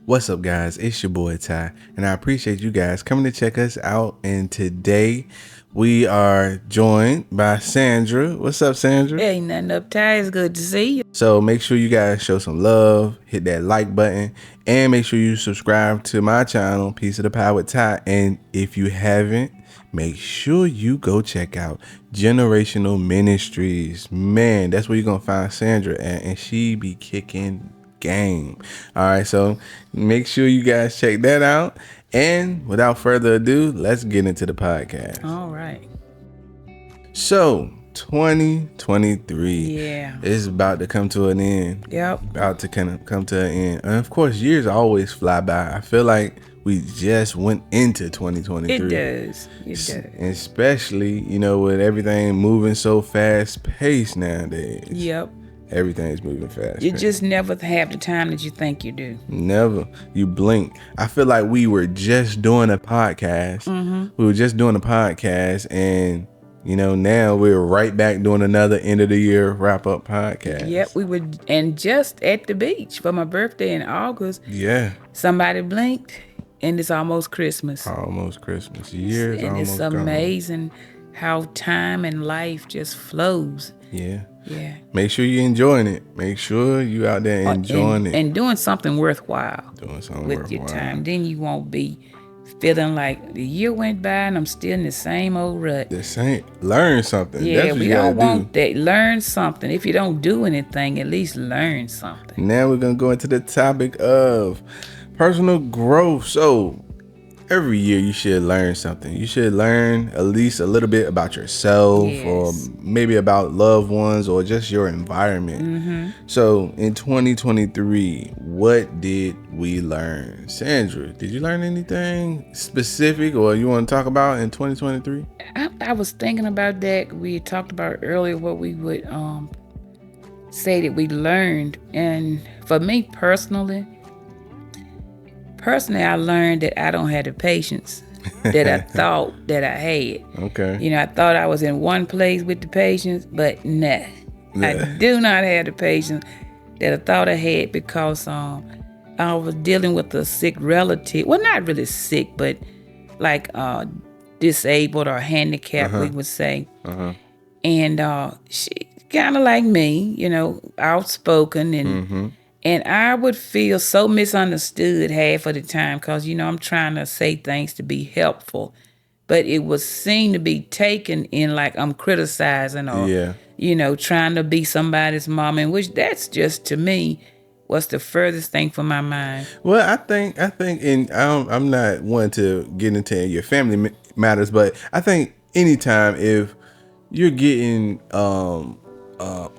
What's up, guys? It's your boy Ty, and I appreciate you guys coming to check us out. And today we are joined by Sandra. What's up, Sandra? Ain't nothing up, Ty. It's good to see you. So make sure you guys show some love, hit that like button, and make sure you subscribe to my channel, Piece of the Pie with Ty. And if you haven't, make sure you go check out Generational Ministries. Man, that's where you're gonna find Sandra at, and she be kicking game. All right, so make sure you guys check that out. And without further ado, let's get into the podcast. All right. So 2023 is about to come to an end. Yep. About to kind of come to an end. And of course, years always fly by. I feel like we just went into 2023. It does. Especially, with everything moving so fast paced nowadays. Yep. Everything's moving fast. You just never have the time that you think you do. Never. You blink. I feel like we were just doing a podcast. Mm-hmm. We were just doing a podcast, and now we're right back doing another end of the year wrap up podcast. Yep, we were, and just at the beach for my birthday in August. Yeah. Somebody blinked, and it's almost Christmas. Almost Christmas. Years and almost it's gone. amazing how time and life just flows. Yeah. Yeah. Make sure you're enjoying it. Make sure you out there enjoying it. And doing something worthwhile. Doing something with worthwhile. Your time. Then you won't be feeling like the year went by and I'm still in the same old rut. The same. Learn something. Yeah, That's what we you don't gotta want that. Learn something. If you don't do anything, at least learn something. Now we're going to go into the topic of personal growth. So every year you should learn something. You should learn at least a little bit about yourself, yes, or maybe about loved ones, or just your environment. Mm-hmm. So in 2023, what did we learn? Sandra, did you learn anything specific or you want to talk about in 2023? I was thinking about that. We talked about earlier what we would say that we learned. And for me personally, I learned that I don't have the patience that I thought that I had. Okay. I thought I was in one place with the patience, but nah. I do not have the patience that I thought I had because I was dealing with a sick relative. Well, not really sick, but like disabled or handicapped, we would say. And she kind of like me, outspoken and... And I would feel so misunderstood half of the time because, I'm trying to say things to be helpful. But it was seen to be taken in like I'm criticizing or, trying to be somebody's mom. And which that's just, to me, was the furthest thing from my mind. Well, I think, and I'm not one to get into your family matters, but I think anytime if you're getting...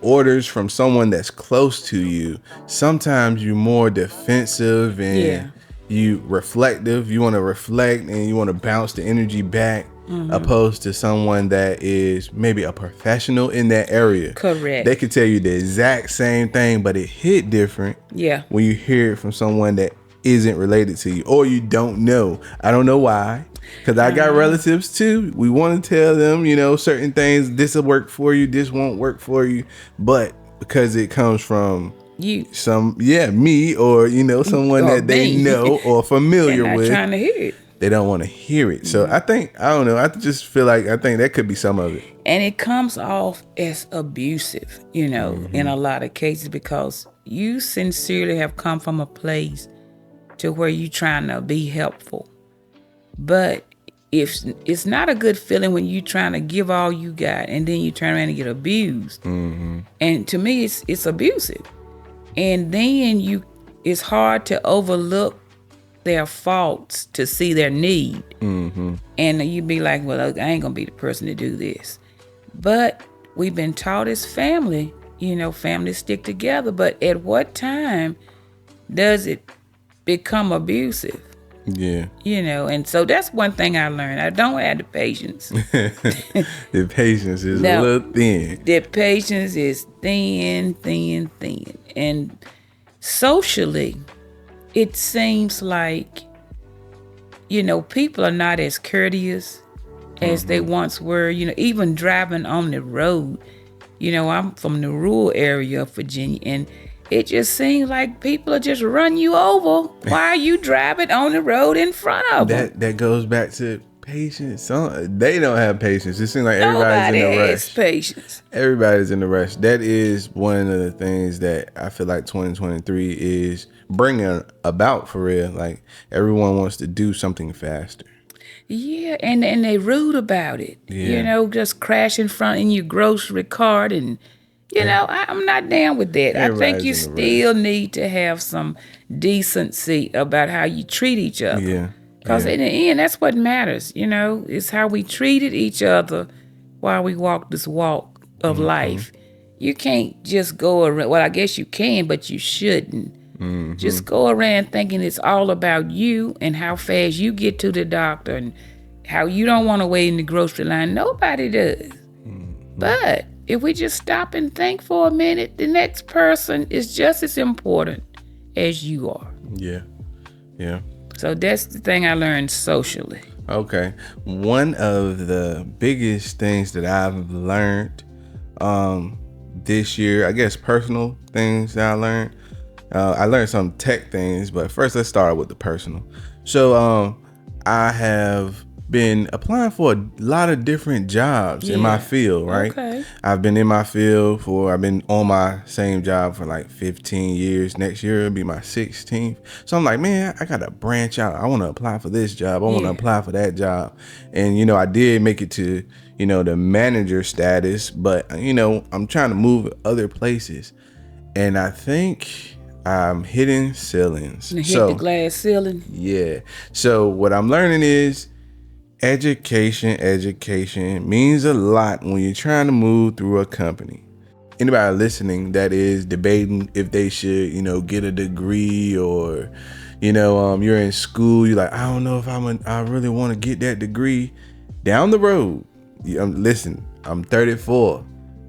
orders from someone that's close to you, sometimes you're more defensive and you reflective. You want to reflect and you want to bounce the energy back, opposed to someone that is maybe a professional in that area. Correct. They could tell you the exact same thing, but it hit different when you hear it from someone that isn't related to you or you don't know. I don't know why. Because I got relatives too. We want to tell them, certain things. This will work for you. This won't work for you. But because it comes from you, me, or someone or that they me. know or familiar with, trying to hear it. They don't want to hear it. So I don't know. I just feel like I think that could be some of it. And it comes off as abusive, in a lot of cases because you sincerely have come from a place to where you're trying to be helpful. But if it's not a good feeling when you're trying to give all you got and then you turn around and get abused. And to me, it's abusive. And then it's hard to overlook their faults to see their need. And you'd be like, well, I ain't gonna be the person to do this. But we've been taught as family, families stick together. But at what time does it become abusive? Yeah. And so that's one thing I learned. I don't have the patience. The patience is a little thin. The patience is thin. And socially, it seems like, people are not as courteous as they once were. Even driving on the road. I'm from the rural area of Virginia, and it just seems like people are just run you over while you driving on the road in front of them. That goes back to patience. They don't have patience. It seems like everybody's Nobody in a has rush. patience. Everybody's in a rush. That is one of the things that I feel like 2023 is bringing about for real. Like everyone wants to do something faster. Yeah, and they rude about it. Yeah. Just crash in front in your grocery cart, and I'm not down with that. I think you Everybody's in a still need to have some decency about how you treat each other. Yeah. Because in the end, that's what matters. It's how we treated each other while we walk this walk of life. You can't just go around. Well, I guess you can, but you shouldn't. Just go around thinking it's all about you and how fast you get to the doctor and how you don't want to wait in the grocery line. Nobody does. But if we just stop and think for a minute, the next person is just as important as you are. Yeah. Yeah. So that's the thing I learned socially. Okay. One of the biggest things that I've learned this year, I guess personal things that I learned some tech things, but first let's start with the personal. So I have been applying for a lot of different jobs in my field, right? Okay. I've been on my same job for like 15 years. Next year it'll be my 16th. So I'm like, man, I gotta branch out. I want to apply for this job. I want to apply for that job. And I did make it to the manager status, but I'm trying to move other places, and I think I'm hitting ceilings. And hit the glass ceiling. Yeah. So what I'm learning is education means a lot when you're trying to move through a company. Anybody listening that is debating if they should, get a degree, or, you're in school, you're like, I don't know if I really want to get that degree. Down the road, listen, I'm 34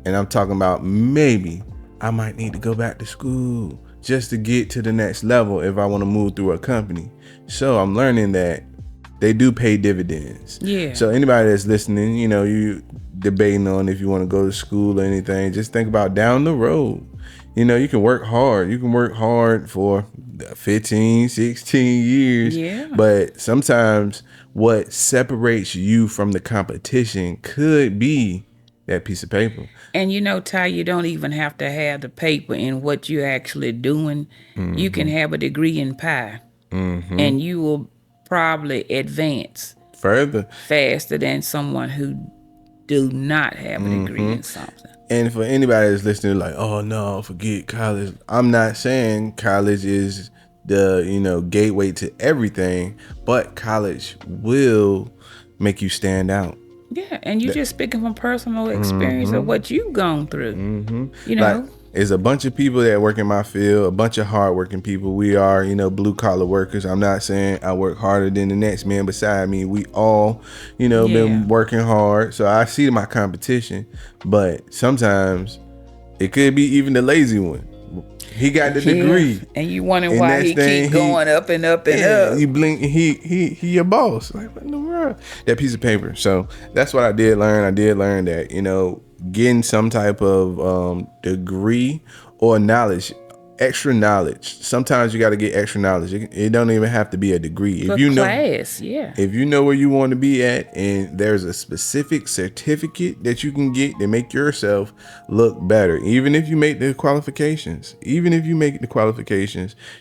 and I'm talking about maybe I might need to go back to school just to get to the next level if I want to move through a company. So I'm learning that they do pay dividends. Yeah. So anybody that's listening, you debating on if you want to go to school or anything, just think about down the road. You can work hard. You can work hard for 15, 16 years. Yeah. But sometimes what separates you from the competition could be that piece of paper. And Ty, you don't even have to have the paper in what you're actually doing. You can have a degree in pie, and you will probably advance further faster than someone who do not have a degree in something. And for anybody that's listening, like, oh no, forget college. I'm not saying college is the gateway to everything, but college will make you stand out. Yeah, and you just speaking from personal experience of what you've gone through. Like, there's a bunch of people that work in my field, a bunch of hardworking people. We are, blue collar workers. I'm not saying I work harder than the next man beside me. We all, been working hard. So I see my competition, but sometimes it could be even the lazy one. He got the degree, and you wondering why he keep going up and up and up. You blink, he your boss. Like, what in the world? That piece of paper. So that's what I did learn. I did learn that getting some type of degree or knowledge, extra knowledge. Sometimes you got to get extra knowledge. It don't even have to be a degree. If you know where you want to be at, and there's a specific certificate that you can get to make yourself look better, even if you make the qualifications.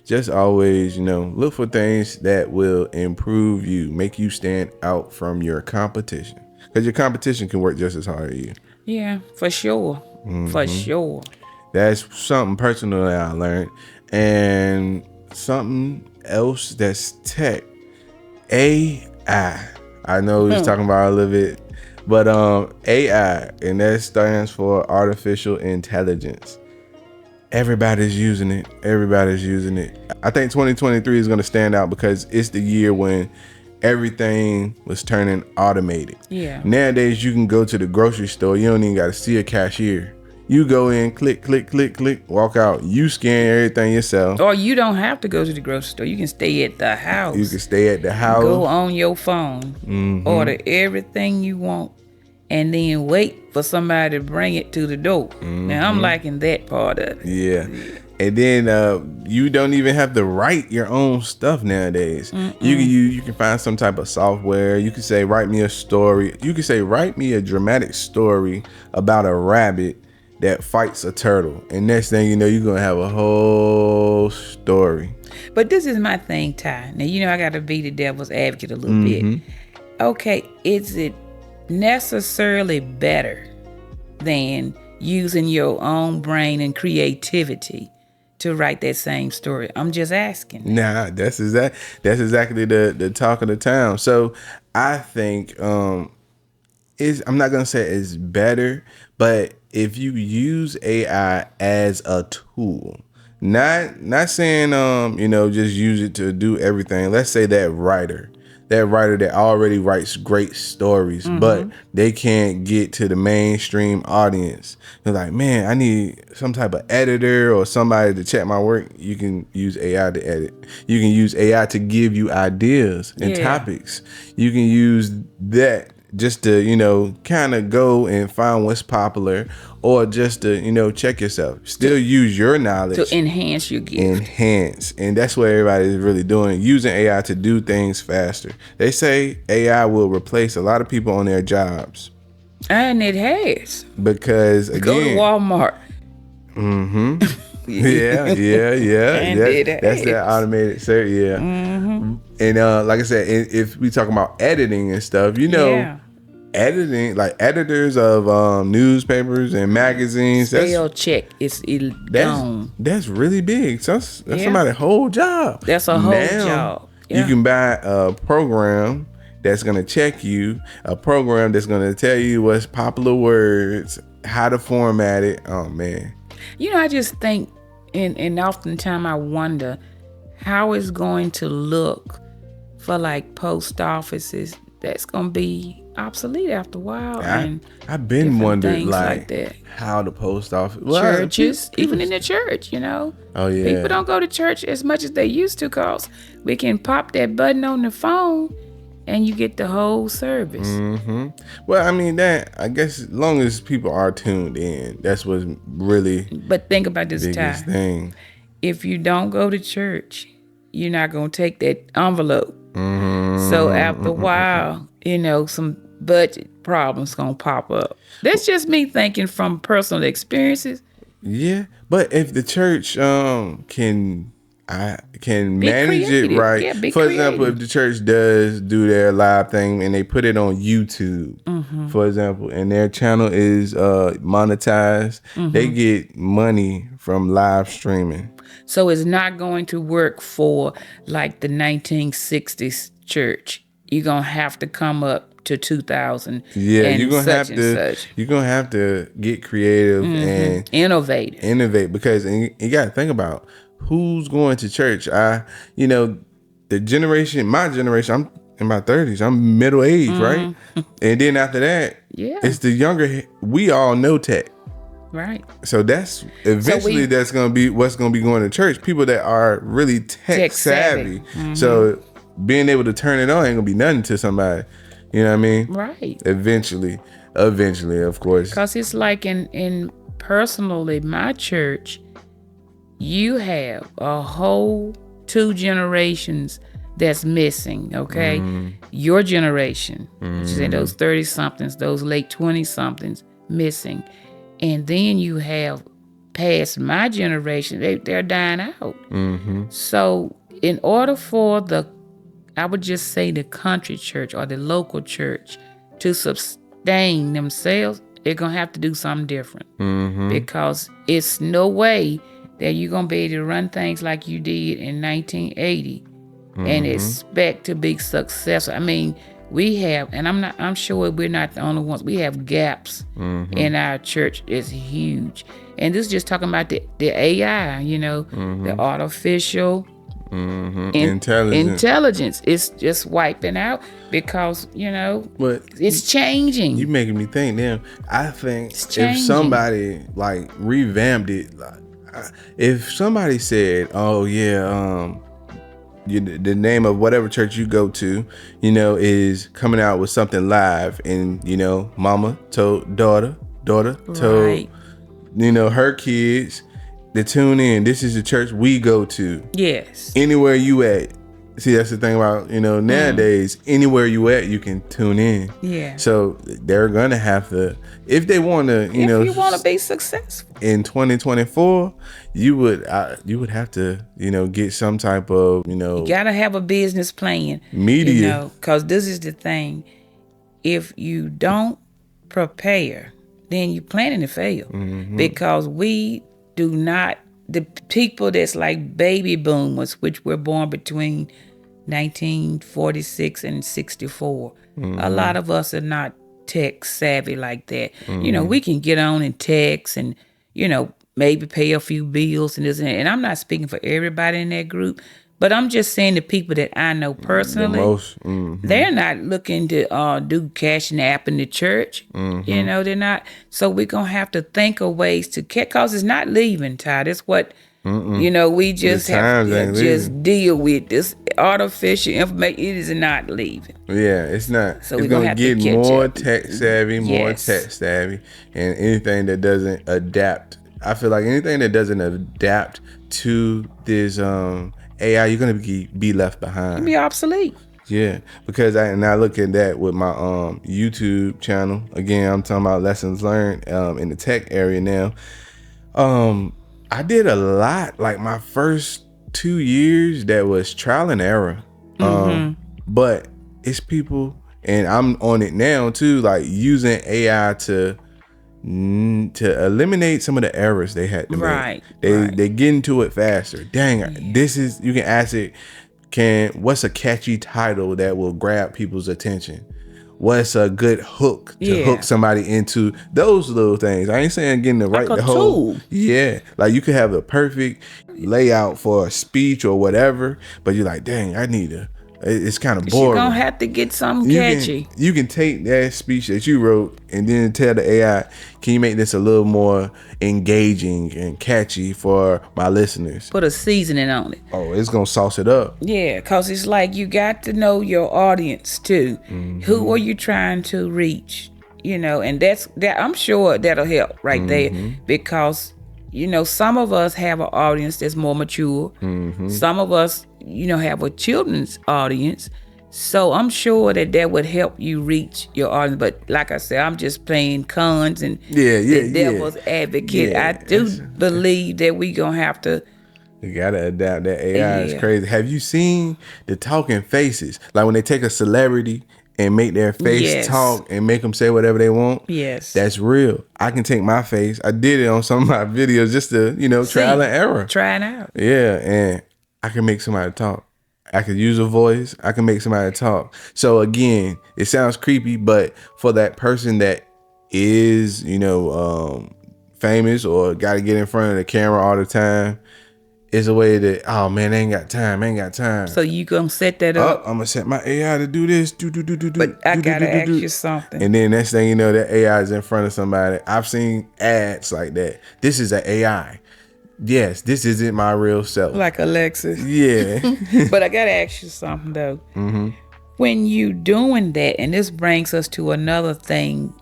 Just always, look for things that will improve you, make you stand out from your competition, because your competition can work just as hard as you. Yeah, for sure. For sure. That's something personal that I learned. And something else that's tech. AI. I know we was talking about it a little bit. But AI, and that stands for artificial intelligence. Everybody's using it. I think 2023 is going to stand out because it's the year when everything was turning automated. Yeah. Nowadays, you can go to the grocery store. You don't even got to see a cashier. You go in, click, click, click, click, walk out. You scan everything yourself. Or you don't have to go to the grocery store. You can stay at the house. Go on your phone. Order everything you want. And then wait for somebody to bring it to the door. Now, I'm liking that part of it. Yeah. And then you don't even have to write your own stuff nowadays. You can find some type of software. You can say, write me a story. You can say, write me a dramatic story about a rabbit that fights a turtle. And next thing you know, you're going to have a whole story. But this is my thing, Ty. Now, I got to be the devil's advocate a little bit. Okay, is it necessarily better than using your own brain and creativity to write that same story? I'm just asking. Nah, that's exactly the talk of the town. So I think I'm not gonna say it's better, but if you use AI as a tool, not saying just use it to do everything. Let's say that writer that already writes great stories, but they can't get to the mainstream audience. They're like, man, I need some type of editor or somebody to check my work. You can use AI to edit. You can use AI to give you ideas and topics. You can use that just to, kind of go and find what's popular, or just to, check yourself. Still use your knowledge. To enhance your gift. Enhance. And that's what everybody is really doing, using AI to do things faster. They say AI will replace a lot of people on their jobs. And it has. Because, again. Go to Walmart. Yeah. And that's that automated search. Yeah. And like I said, if we talk about editing and stuff, editing, like editors of newspapers and magazines, spell check, it's gone. That's really big. So that's somebody's whole job. That's a whole job. You can buy a program that's going to check you, a program that's going to tell you what's popular words, how to format it. Oh man. I just think, and oftentimes I wonder how it's going to look for like post offices. That's going to be obsolete after a while. I've been wondering like that. How the post office, churches, even in the church, Oh yeah. People don't go to church as much as they used to, cause we can pop that button on the phone and you get the whole service. Well, I mean, that, I guess, as long as people are tuned in, that's what's really. But think about this, biggest thing. If you don't go to church, you're not gonna take that envelope. So after a while, some budget problems gonna pop up. That's just me thinking from personal experiences. Yeah, but if the church can manage it right. For example, if the church does do their live thing and they put it on YouTube, for example, and their channel is monetized, they get money from live streaming. So it's not going to work for like the 1960s church. You're gonna have to come up to 2000. Yeah, you're gonna have to get creative and innovate, because you got to think about who's going to church. My generation, I'm in my 30s. I'm middle age, right? And then after that, it's the younger. We all know tech. Right. So that's eventually that's going to be what's going to be going to church. People that are really tech savvy. So being able to turn it on ain't going to be nothing to somebody. You know what I mean? Right. Eventually, of course. Because it's like in personally, my church, you have a whole 2 generations that's missing, okay? Your generation, which is in those 30-somethings, those late 20-somethings missing. And then you have past my generation, they're dying out. So in order for I would just say the country church or the local church to sustain themselves, they're going to have to do something different. Because it's no way that you're going to be able to run things like you did in 1980 and expect to be successful. I mean, we have, and I'm sure we're not the only ones. We have gaps in our church. It's huge. And this is just talking about the AI, the artificial intelligence. It's just wiping out because, but it's changing. You making me think now. I think if somebody like revamped it, if somebody said, oh yeah, the name of whatever church you go to, is coming out with something live, and mama told daughter told her kids, to tune in. This is the church we go to. Yes. Anywhere you at. See, that's the thing about, nowadays, anywhere you at, you can tune in. Yeah. So they're going to have to, if they want to, if you want to be successful in 2024, you would have to, get some type of, you got to have a business plan. Media. Because this is the thing. If you don't prepare, then you're planning to fail. Mm-hmm. Because we do not, the people that's like baby boomers, which were born between 1946 and 64, a lot of us are not tech savvy like that. We can get on and text and, maybe pay a few bills and this and that. And I'm not speaking for everybody in that group, but I'm just saying the people that I know personally, they're not looking to do cash nap in the church. They're not. So we're going to have to think of ways to catch, because it's not leaving, Ty. That's what, we just have to just deal with this artificial information. It is not leaving. Yeah, it's not. So it's going to get more tech savvy, and anything that doesn't adapt. I feel like anything that doesn't adapt to this AI, you're gonna be left behind. You'll be obsolete. Yeah, because I look at that with my YouTube channel. Again, I'm talking about lessons learned in the tech area now. I did a lot, like my first 2 years, that was trial and error. But it's people, and I'm on it now too, like using AI to eliminate some of the errors they had to make. They get into it faster. Dang, this is, you can ask it, what's a catchy title that will grab people's attention? What's a good hook to hook somebody into? Those little things. I ain't saying getting the like right, the whole tool. Yeah, like you could have a perfect layout for a speech or whatever, but you're like, dang, it's kind of boring. You're gonna have to get something catchy. You can take that speech that you wrote and then tell the AI, can you make this a little more engaging and catchy for my listeners? Put a seasoning on it. Oh, it's gonna sauce it up. Yeah, because it's like you got to know your audience too. Who are you trying to reach? And that I'm sure that'll help right there, because some of us have an audience that's more mature. Some of us have a children's audience. So I'm sure that would help you reach your audience. But like I said, I'm just playing cons and the devil's advocate. Yeah, I do believe that we gonna have to. You gotta adapt. That AI is crazy. Have you seen the talking faces? Like when they take a celebrity and make their face talk and make them say whatever they want. Yes. That's real. I can take my face. I did it on some of my videos just to, trial and error. Trying out. Yeah, and I can make somebody talk. I can use a voice. I can make somebody talk. So again, it sounds creepy, but for that person that is, famous or got to get in front of the camera all the time, it's a way that, oh man, they ain't got time. So you gonna set that up? I'm gonna set my AI to do this, do. But I gotta ask you something. And then next thing you know, that AI is in front of somebody. I've seen ads like that. This is an AI. Yes, this isn't my real self. Like Alexa. Yeah. But I gotta ask you something though. When you doing that, and this brings us to another thing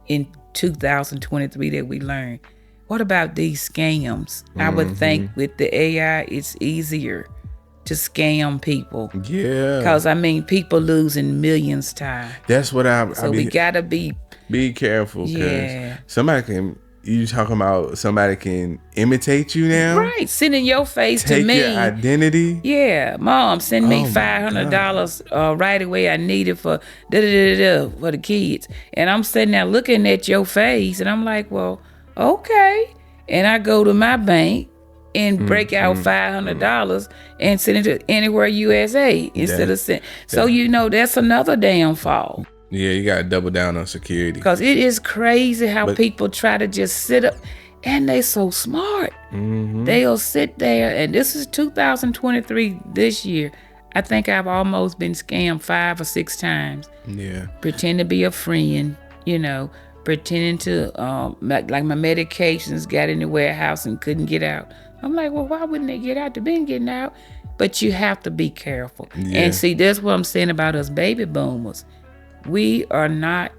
in 2023 that we learned. What about these scams? I would think with the AI, it's easier to scam people. Yeah. Because, people losing millions time. That's what we got to be careful. Yeah. You talking about somebody can imitate you now? Right. Sending your face to me. Take your identity. Yeah. Mom, send me $500 right away. I need it for for the kids. And I'm sitting there looking at your face and I'm like, well, okay. And I go to my bank and break out $500 and send it to anywhere USA instead of send. So that's another downfall. Yeah, you gotta double down on security. Because it is crazy how people try to just sit up, and they so smart. They'll sit there, and this is 2023 this year. I think I've almost been scammed 5 or 6 times. Yeah. Pretend to be a friend, pretending to like my medications got in the warehouse and couldn't get out. I'm like, well, why wouldn't they get out? They've been getting out. But you have to be careful. Yeah. And see, that's what I'm saying about us baby boomers. We are not,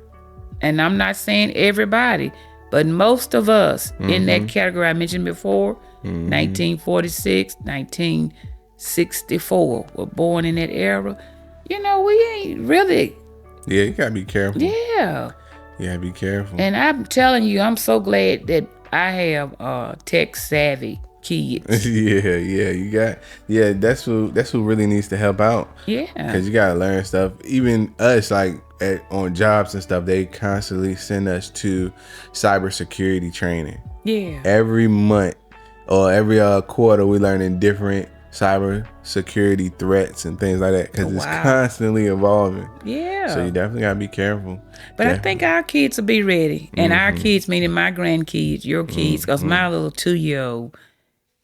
and I'm not saying everybody, but most of us in that category I mentioned before, 1946, 1964 were born in that era. We ain't really. Yeah, you gotta be careful. Yeah. You gotta be careful. And I'm telling you, I'm so glad that I have tech savvy kids. That's who really needs to help out. Yeah. Because you gotta learn stuff. Even us, like on jobs and stuff, they constantly send us to cybersecurity training. Yeah. Every month or every quarter, we learning different cyber security threats and things like that, because it's constantly evolving. Yeah. So you definitely gotta be careful. But I think our kids will be ready, and our kids, meaning my grandkids, your kids, because my little 2-year-old,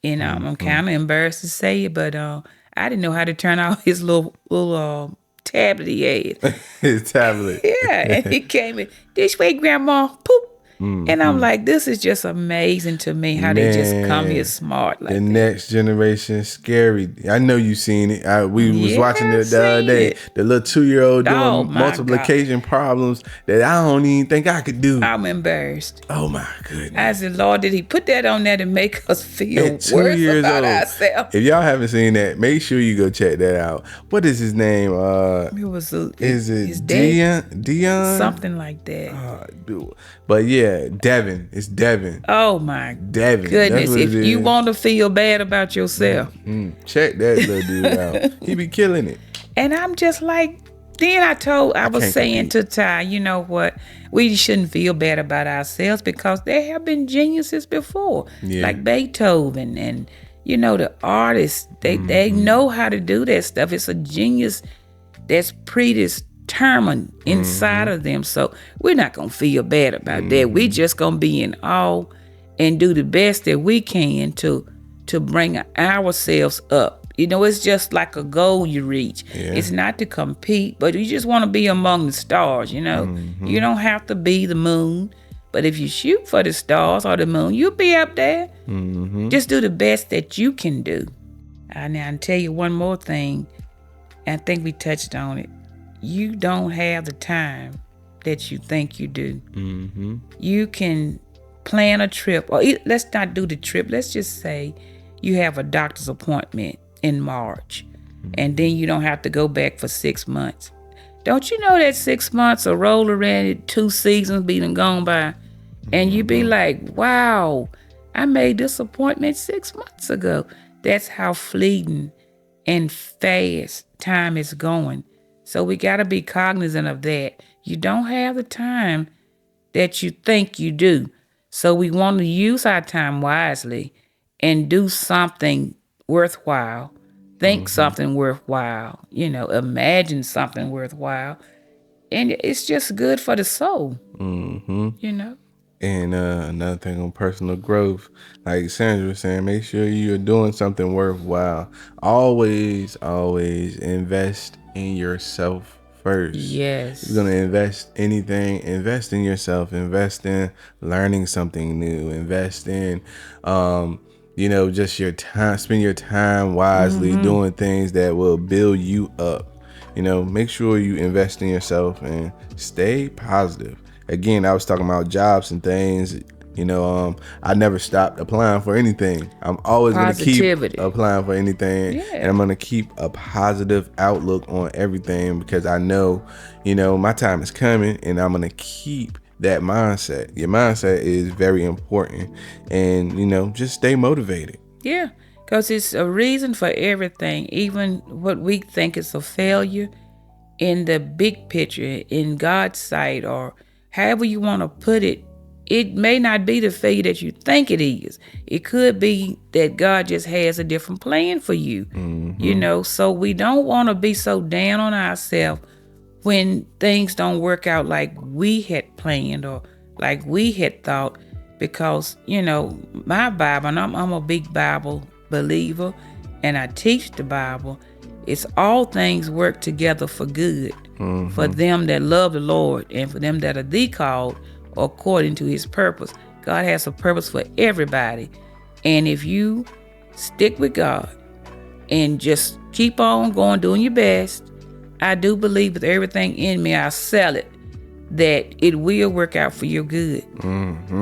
and I'm kind of embarrassed to say it, but I didn't know how to turn off his little tablet he had. His tablet. Yeah, and he came in, this way, Grandma, poop. And I'm like, this is just amazing to me how they just come here smart like the that. next generation scary. I know you seen it. We was watching it the other day. The little 2-year-old doing multiplication problems that I don't even think I could do. I'm embarrassed. Oh my goodness. I said, Lord, did he put that on there to make us feel worse about ourselves? If y'all haven't seen that, make sure you go check that out. What is his name? Is it Dion? Something like that. But yeah, Devin. It's Devin. Oh my Devin. goodness. If you want to feel bad about yourself, check that little dude out. He be killing it. And I'm just like, then I was saying to Ty, you know what? We shouldn't feel bad about ourselves because there have been geniuses before, like Beethoven and, the artists. They know how to do that stuff. It's a genius that's predetermined inside of them. So we're not going to feel bad about that. We just going to be in awe and do the best that we can to bring ourselves up. It's just like a goal you reach. Yeah. It's not to compete, but you just want to be among the stars, You don't have to be the moon, but if you shoot for the stars or the moon, you'll be up there. Just do the best that you can do. Now, I'll tell you one more thing. I think we touched on it. You don't have the time that you think you do. You can plan a trip, or let's not do the trip. Let's just say you have a doctor's appointment in March, and then you don't have to go back for 6 months. Don't you know that 6 months will roll around, 2 seasons being gone by, and you be like, wow, I made this appointment 6 months ago. That's how fleeting and fast time is going. So we got to be cognizant of that. You don't have the time that you think you do. So we want to use our time wisely and do something worthwhile. Think something worthwhile. Imagine something worthwhile. And it's just good for the soul. And another thing on personal growth, like Sandra was saying, make sure you're doing something worthwhile. Always invest in yourself first. Yes. If you're going to invest anything, invest in yourself. Invest in learning something new. Invest in, just your time. Spend your time wisely doing things that will build you up. Make sure you invest in yourself and stay positive. Again, I was talking about jobs and things. I never stopped applying for anything. I'm always going to keep applying for anything. Yeah. And I'm going to keep a positive outlook on everything because I know, my time is coming, and I'm going to keep that mindset. Your mindset is very important, and, just stay motivated. Yeah, because it's a reason for everything, even what we think is a failure in the big picture, in God's sight, or however you want to put it. It may not be the failure that you think it is. It could be that God just has a different plan for you. So we don't want to be so down on ourselves when things don't work out like we had planned or like we had thought, because, my Bible, and I'm a big Bible believer, and I teach the Bible, it's all things work together for good, for them that love the Lord and for them that are the called according to his purpose. God has a purpose for everybody. And if you stick with God and just keep on going, doing your best, I do believe with everything in me, I sell it, that it will work out for your good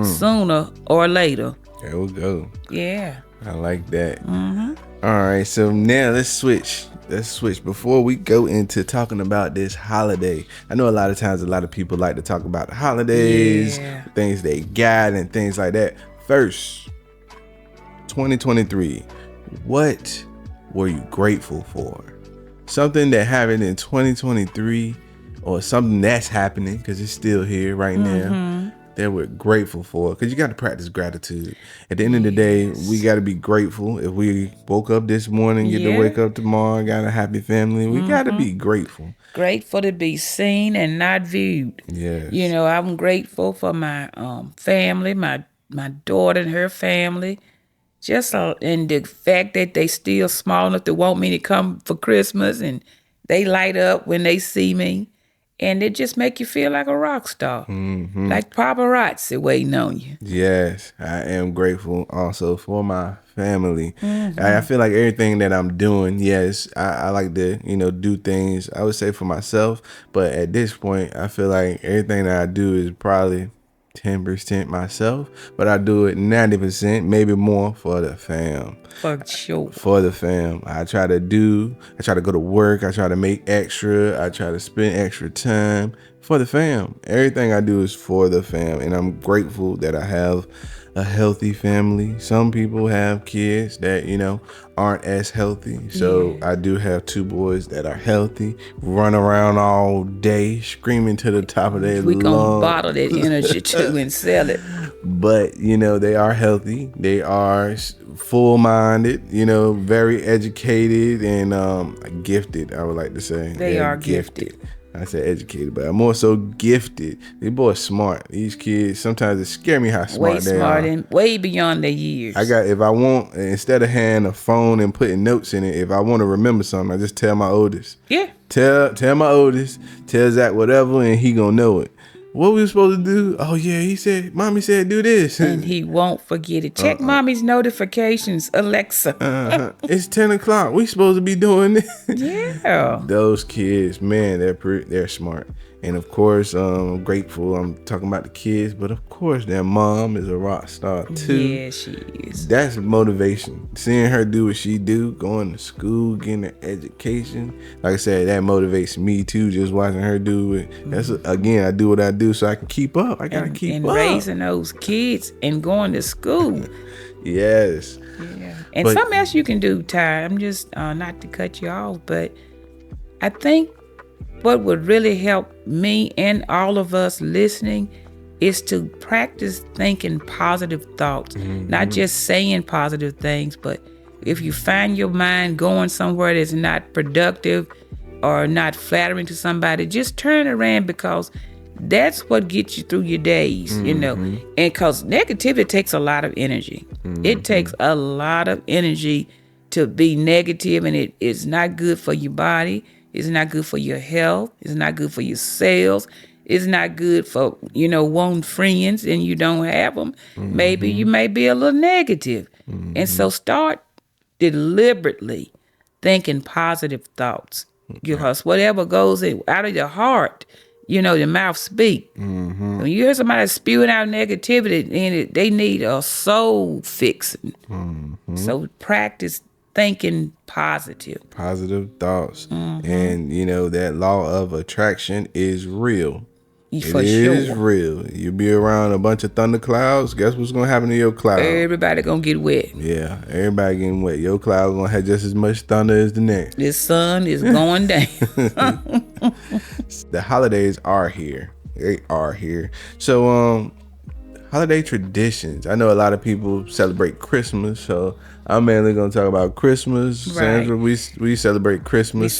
sooner or later. There we go. Yeah. I like that. All right, so now let's switch. Before we go into talking about this holiday. I know a lot of times a lot of people like to talk about the holidays, things they got and things like that. First, 2023, what were you grateful for? Something that happened in 2023 or something that's happening because it's still here right now that we're grateful for, because you got to practice gratitude. At the end of the day, we got to be grateful. If we woke up this morning, get to wake up tomorrow, got a happy family, we got to be grateful. Grateful to be seen and not viewed. Yes. You know, I'm grateful for my family, my daughter and her family. Just and the fact that they still small enough to want me to come for Christmas, and they light up when they see me. And it just make you feel like a rock star, like paparazzi waiting on you. Yes, I am grateful also for my family. I feel like everything that I'm doing, yes, I like to, do things, I would say for myself. But at this point, I feel like everything that I do is probably 10% myself, but I do it 90%, maybe more for the fam. For sure. For the fam. I try to go to work. I try to make extra. I try to spend extra time for the fam. Everything I do is for the fam. And I'm grateful that I have a healthy family. Some people have kids that, aren't as healthy. So I do have 2 boys that are healthy, run around all day, screaming to the top of their lungs. We gonna bottle that energy too and sell it. But, they are healthy. They are full-minded, very educated and gifted, I would like to say. They are gifted. I said educated, but I'm more so gifted. These boys smart. These kids, sometimes it scare me how smart they are. Way smart and way beyond their years. If I want, instead of having a phone and putting notes in it, if I want to remember something, I just tell my oldest. Yeah. Tell my oldest, tell Zach whatever, and he gonna know it. What we supposed to do? Oh yeah, mommy said do this. And he won't forget it. Check mommy's notifications, Alexa. It's 10 o'clock. We supposed to be doing this. Yeah. Those kids, man, they're smart. And of course, I'm grateful. I'm talking about the kids, but of course, their mom is a rock star too. Yeah, she is. That's motivation. Seeing her do what she do, going to school, getting an education. Like I said, that motivates me too. Just watching her do it. That's again, I do what I do so I can keep up. I gotta keep up. And raising those kids and going to school. Yes. Yeah. And something else you can do, Ty. I'm just not to cut you off, but I think what would really help me and all of us listening is to practice thinking positive thoughts, not just saying positive things, but if you find your mind going somewhere that's not productive or not flattering to somebody, just turn it around, because that's what gets you through your days, and because negativity takes a lot of energy. It takes a lot of energy to be negative, and it is not good for your body. It's not good for your health. It's not good for your sales. It's not good for, wanting friends and you don't have them. Maybe you may be a little negative. And so start deliberately thinking positive thoughts. Because whatever goes out of your heart, the mouth speak. When you hear somebody spewing out negativity, then they need a soul fixing. So practice thinking positive thoughts. And that law of attraction is real. For it sure. is real. You be around a bunch of thunder clouds, guess what's gonna happen to your cloud? Everybody gonna get wet. Yeah, everybody getting wet. Your cloud gonna have just as much thunder as the next. The sun is going down. The holidays are here. They are here. So holiday traditions. I know a lot of people celebrate Christmas, so I'm mainly gonna talk about Christmas. Right. Sandra, we celebrate Christmas.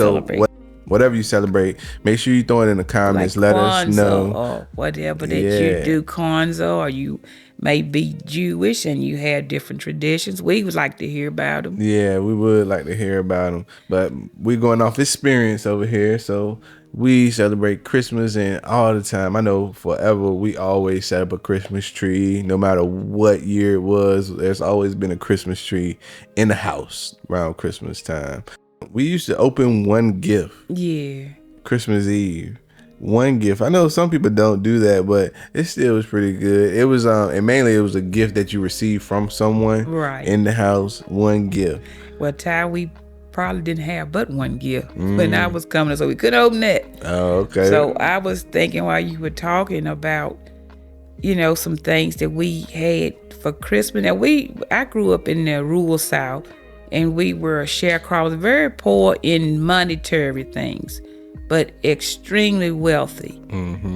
Whatever you celebrate, make sure you throw it in the comments. Like let us know. Or whatever that you do, Kwanzaa, or you may be Jewish and you have different traditions. We would like to hear about them. Yeah, we would like to hear about them. But we're going off experience over here, so we celebrate Christmas and all the time. I know forever we always set up a Christmas tree. No matter what year it was, there's always been a Christmas tree in the house around Christmas time. We used to open one gift. Yeah. Christmas Eve. one gift. I know some people don't do that, but it still was pretty good. It was and mainly it was a gift that you received from someone Right. in the house. One gift. Well, Ty, we probably didn't have but one gift when I was coming, so we couldn't open that. Oh, okay. So I was thinking while you were talking about, some things that we had for Christmas. Now I grew up in the rural South, and we were sharecroppers, very poor in monetary things, but extremely wealthy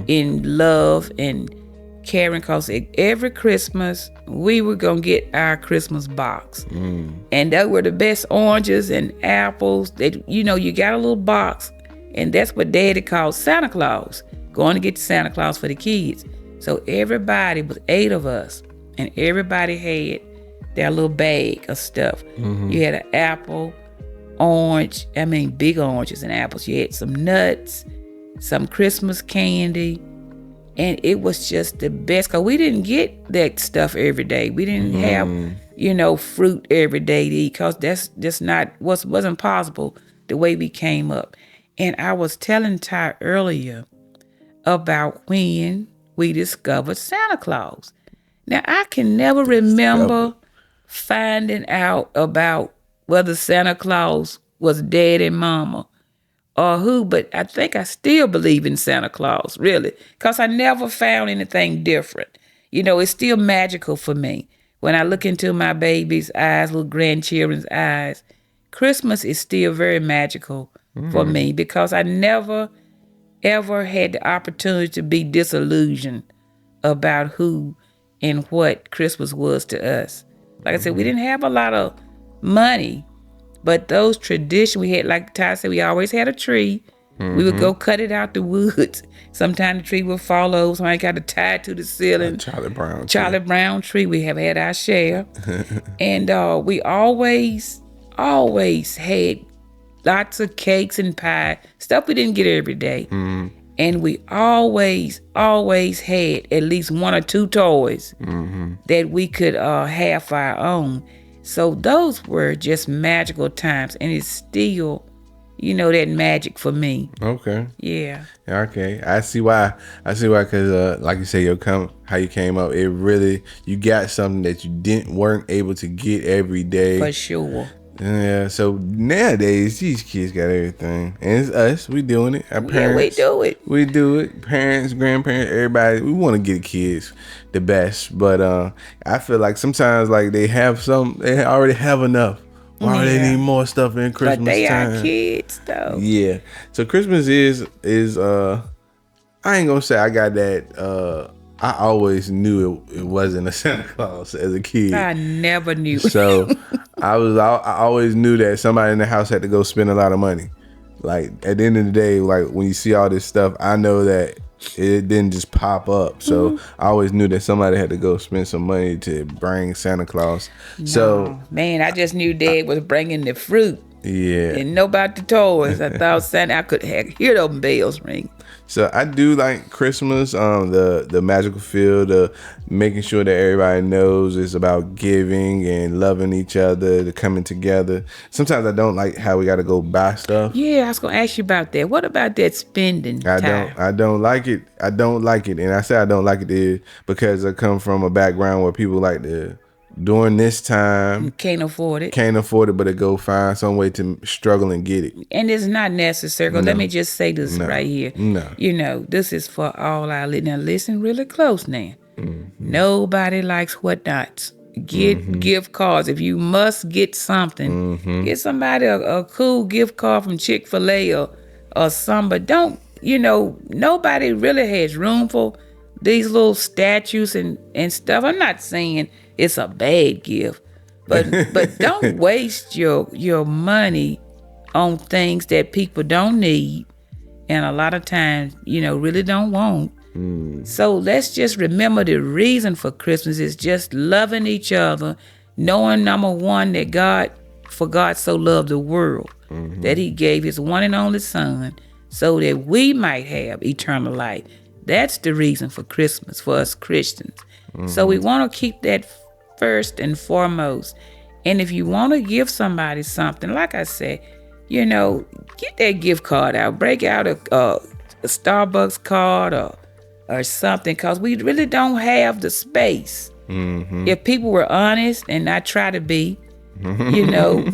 in love and caring, because every Christmas we were gonna get our Christmas box, and that were the best oranges and apples. That you got a little box, and that's what Daddy called Santa Claus. Going to get Santa Claus for the kids. So everybody was 8 of us, and everybody had their little bag of stuff. You had an apple, orange. I mean, big oranges and apples. You had some nuts, some Christmas candy. And it was just the best, because we didn't get that stuff every day. We didn't have, fruit every day to eat, because that's just wasn't possible the way we came up. And I was telling Ty earlier about when we discovered Santa Claus. Now, I can never remember finding out about whether Santa Claus was Dad and Mama or who, but I think I still believe in Santa Claus, really, because I never found anything different. It's still magical for me. When I look into my baby's eyes, little grandchildren's eyes, Christmas is still very magical for me, because I never, ever had the opportunity to be disillusioned about who and what Christmas was to us. Like I said, we didn't have a lot of money, but those traditions we had, like Ty said, we always had a tree. We would go cut it out the woods. Sometimes the tree would fall over. Somebody got to tie it to the ceiling. Charlie Brown tree. We have had our share. And we always had lots of cakes and pie, stuff we didn't get every day. And we always had at least 1 or 2 toys that we could have for our own. So those were just magical times, and it's still, that magic for me. Okay. Yeah. Okay. I see why. Because like you say, how you came up, it really, you got something that you weren't able to get every day. For sure. Yeah, so nowadays these kids got everything, and it's us. We doing it. Our parents, we do it. Parents, grandparents, everybody. We want to get kids the best, but I feel like sometimes like they already have enough. Why do they need more stuff in Christmas time? But they are kids though. Yeah. So Christmas is I ain't gonna say I got that. I always knew it wasn't a Santa Claus as a kid. I never knew. So I always knew that somebody in the house had to go spend a lot of money. Like at the end of the day, like when you see all this stuff, I know that it didn't just pop up. So I always knew that somebody had to go spend some money to bring Santa Claus. No, so man, I just knew Dad was bringing the fruit. Yeah. Didn't know about the toys. I thought Santa, I could hear those bells ring. So I do like Christmas, the magical feel, the making sure that everybody knows it's about giving and loving each other, the coming together. Sometimes I don't like how we got to go buy stuff. Yeah, I was gonna ask you about that. What about that spending time? I don't like it. And I say I don't like it because I come from a background where people like to, during this time, can't afford it, but they go find some way to struggle and get it. And it's not necessary. Let me just say this right here. No. This is for all our listeners. Now listen really close now. Nobody likes whatnots. Get gift cards. If you must get something, get somebody a cool gift card from Chick-fil-A or something. But don't, nobody really has room for these little statues and stuff. I'm not saying it's a bad gift, but don't waste your money on things that people don't need, and a lot of times, really don't want. So let's just remember the reason for Christmas is just loving each other, knowing, number one, that God so loved the world that he gave his one and only son so that we might have eternal life. That's the reason for Christmas for us Christians. So we want to keep that first and foremost. And if you want to give somebody something, like I said, get that gift card out. Break out a a Starbucks card or something, because we really don't have the space. If people were honest, and I try to be, you don't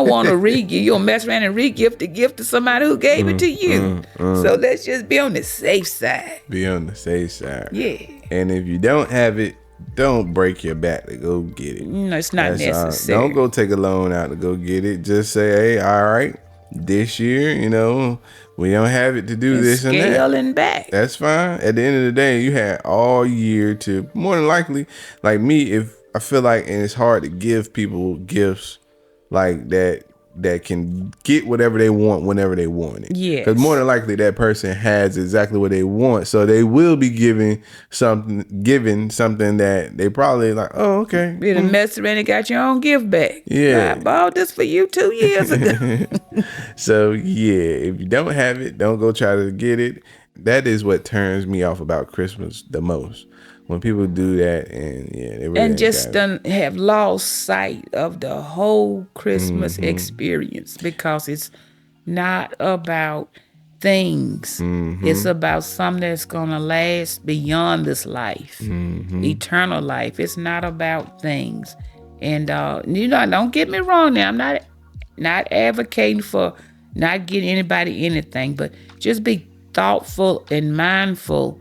want to re-gift. You don't mess around and re-gift the gift to somebody who gave it to you. So let's just be on the safe side. Be on the safe side. Yeah. And if you don't have it, don't break your back to go get it. It's not necessary. Don't go take a loan out to go get it. Just say, hey, all right, this year, we don't have it to do this and that. Scaling back. That's fine. At the end of the day, you had all year to, more than likely, like me, if I feel like, and it's hard to give people gifts like that can get whatever they want whenever they want it. Yes. Because more than likely that person has exactly what they want. So they will be giving something that they probably like, oh, okay. You done messed around and got your own gift back. Yeah. I bought this for you 2 years ago. So yeah, if you don't have it, don't go try to get it. That is what turns me off about Christmas the most. When people do that, and they really and just have lost sight of the whole Christmas experience, because it's not about things. It's about something that's gonna last beyond this life, eternal life. It's not about things. And don't get me wrong. Now, I'm not advocating for not getting anybody anything, but just be thoughtful and mindful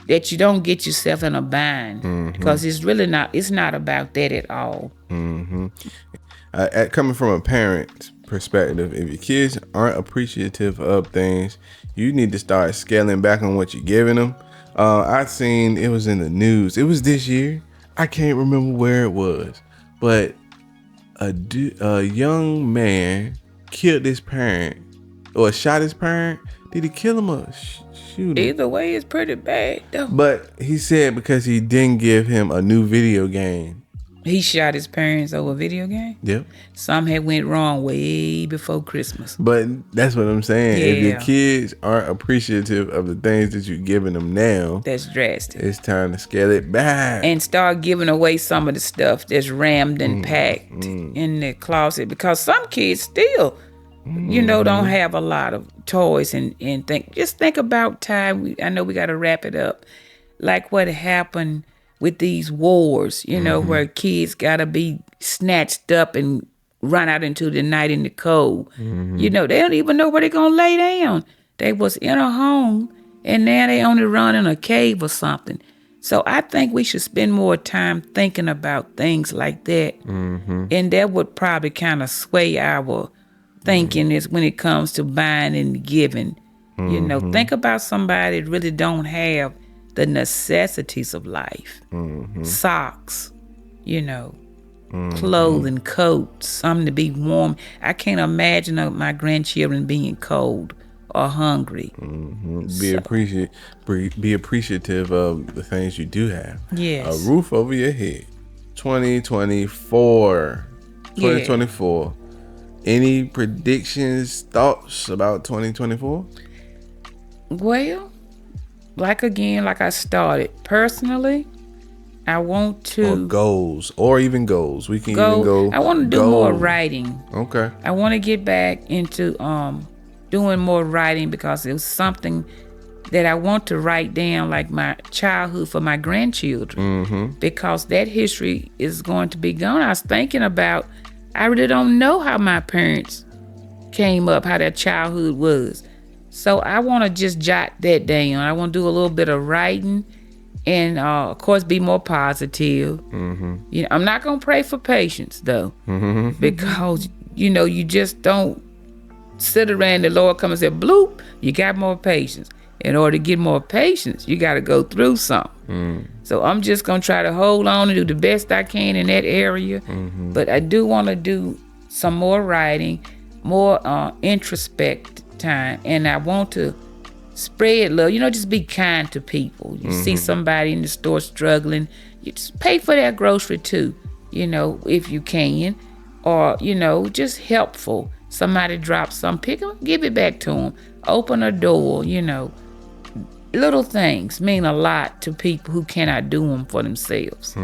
that you don't get yourself in a bind, because it's not about that at all. Coming from a parent's perspective, if your kids aren't appreciative of things, you need to start scaling back on what you're giving them. I seen, it was in the news, it was this year, I can't remember where it was, but a young man killed his parent, or shot his parent. Did he kill him or shoot him? Either way, it's pretty bad, though. But he said because he didn't give him a new video game. He shot his parents over a video game? Yep. Something had went wrong way before Christmas. But that's what I'm saying. Yeah. If your kids aren't appreciative of the things that you're giving them now, That's drastic. it's time to scale it back. And start giving away some of the stuff that's rammed and packed in the closet. Because some kids still, don't have a lot of toys and think about time. I know we got to wrap it up. Like what happened with these wars, where kids got to be snatched up and run out into the night in the cold. They don't even know where they're going to lay down. They was in a home, and now they only run in a cave or something. So I think we should spend more time thinking about things like that. And that would probably kind of sway our thinking is when it comes to buying and giving. Think about somebody that really don't have the necessities of life. Socks, clothing, coats, something to be warm. I can't imagine my grandchildren being cold or hungry. Be appreciative of the things you do have. Yes. A roof over your head. 2024. Any predictions, thoughts about 2024? Well, like I started, personally, I want to... Or goals, even goals. We can even go... I want to do more writing. Okay. I want to get back into doing more writing, because it was something that I want to write down, like my childhood for my grandchildren, because that history is going to be gone. I was thinking about, I really don't know how my parents came up, how their childhood was. So I want to just jot that down. I want to do a little bit of writing and, of course, be more positive. I'm not going to pray for patience, though, because, you just don't sit around, the Lord come and say, bloop, you got more patience. In order to get more patience, you got to go through something. So I'm just going to try to hold on and do the best I can in that area. But I do want to do some more writing, more introspect time. And I want to spread love. Just be kind to people. You see somebody in the store struggling, you just pay for their grocery too, if you can. Or, just helpful. Somebody drops something, pick them, give it back to them. Open a door, Little things mean a lot to people who cannot do them for themselves.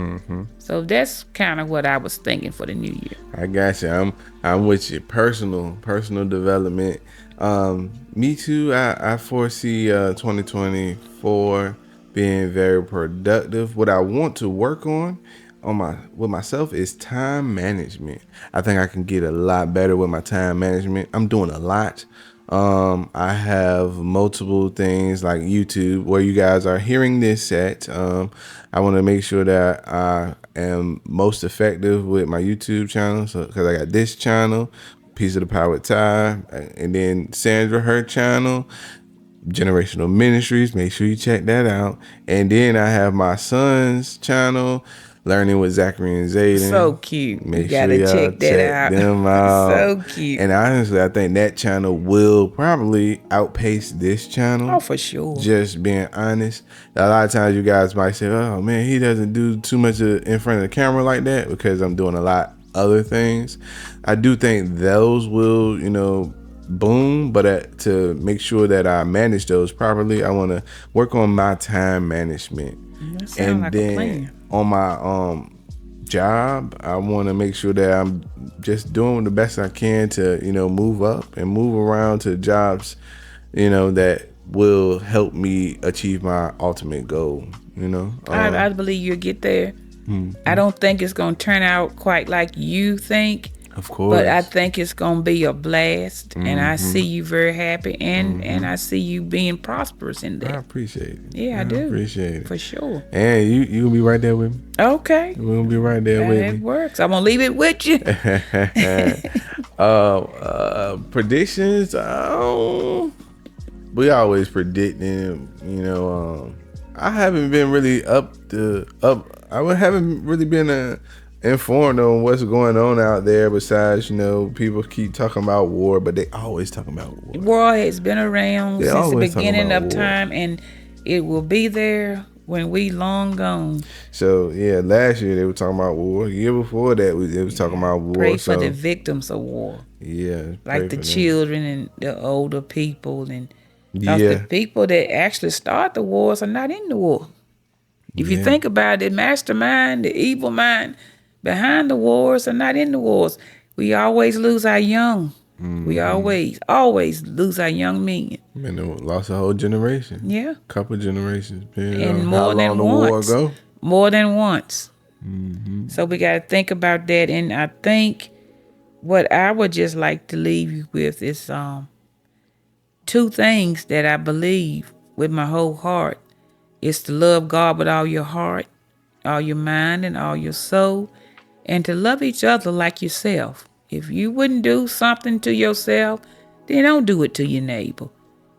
So that's kind of what I was thinking for the new year. I got you. I'm with you. Personal development. Me too. I foresee 2024 being very productive. What I want to work on my with myself is time management. I think I can get a lot better with my time management. I'm doing a lot. I have multiple things like YouTube where you guys are hearing this at. I want to make sure that I am most effective with my YouTube channel. So, because I got this channel, Piece of the Power with Ty, and then Sandra, her channel, Generational Ministries. Make sure you check that out. And then I have my son's channel, Learning with Zachary and Zayden. So cute. You Make sure gotta y'all check that out. them out. So cute. And honestly, I think that channel will probably outpace this channel. Oh, for sure. Just being honest. A lot of times you guys might say, oh man, he doesn't do too much in front of the camera like that, because I'm doing a lot other things. I do think those will, boom, but to make sure that I manage those properly, I want to work on my time management. That sounds And like a then plan. on my job, I want to make sure that I'm just doing the best I can to, move up and move around to jobs, that will help me achieve my ultimate goal. I believe you'll get there. I don't think it's going to turn out quite like you think. Of course. But I think it's going to be a blast. And I see you very happy. And I see you being prosperous in that. I appreciate it. Yeah, I do. Appreciate it. For sure. And you gonna be right there with me. Okay. We're gonna be right there with That me. works. I'm going to leave it with you. Predictions. We always predicting. I haven't been really up. I haven't really been informed on what's going on out there. Besides, people keep talking about war, but they always talking about war. War has been around They since the always talking beginning about of war. time, and it will be there when we long gone. So yeah, last year they were talking about war. The year before that, they was talking about war. Pray so for the victims of war, yeah, like the children and the older people, and yeah, the people that actually start the wars are not in the war. If you think about it, the mastermind, the evil mind behind the wars are not in the wars. We always lose our young. We always lose our young men. Man, they lost a whole generation. Yeah. Couple generations. And how more than long the once. war go? More than once. So we got to think about that. And I think what I would just like to leave you with is two things that I believe with my whole heart. Is to love God with all your heart, all your mind, and all your soul, and to love each other like yourself. If you wouldn't do something to yourself, then don't do it to your neighbor.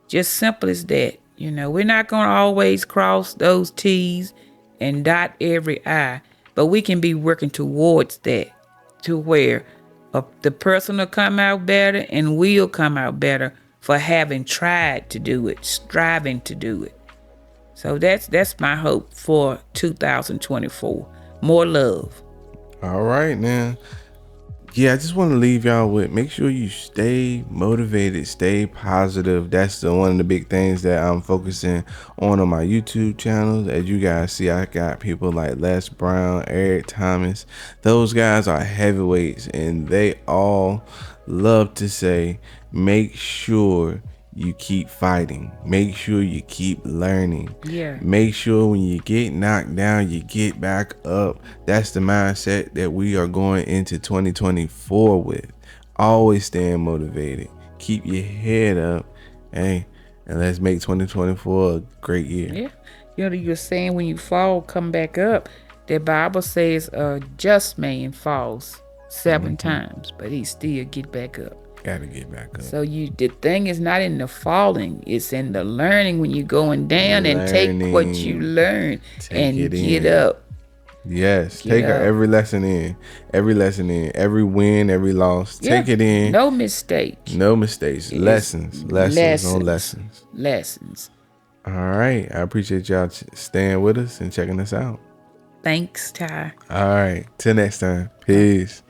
Just simple as that. We're not going to always cross those T's and dot every I, but we can be working towards that, to where the person will come out better and we'll come out better for having tried to do it, striving to do it. So that's my hope for 2024. More love. All right, now. Yeah, I just want to leave y'all with, make sure you stay motivated, stay positive. That's one of the big things that I'm focusing on my YouTube channel. As you guys see, I got people like Les Brown, Eric Thomas. Those guys are heavyweights, and they all love to say, make sure you keep fighting. Make sure you keep learning. Yeah. Make sure when you get knocked down, you get back up. That's the mindset that we are going into 2024 with. Always staying motivated. Keep your head up. Hey, and let's make 2024 a great year. Yeah. You're saying when you fall, come back up. The Bible says a just man falls 7 times, but he still get back up. Gotta get back up. So the thing is not in the falling, it's in the learning when you're going down and take what you learn and get up. Yes, take every lesson in. Every win, every loss. Take it in. No mistakes. Lessons on lessons. All right. I appreciate y'all staying with us and checking us out. Thanks, Ty. All right. Till next time. Peace.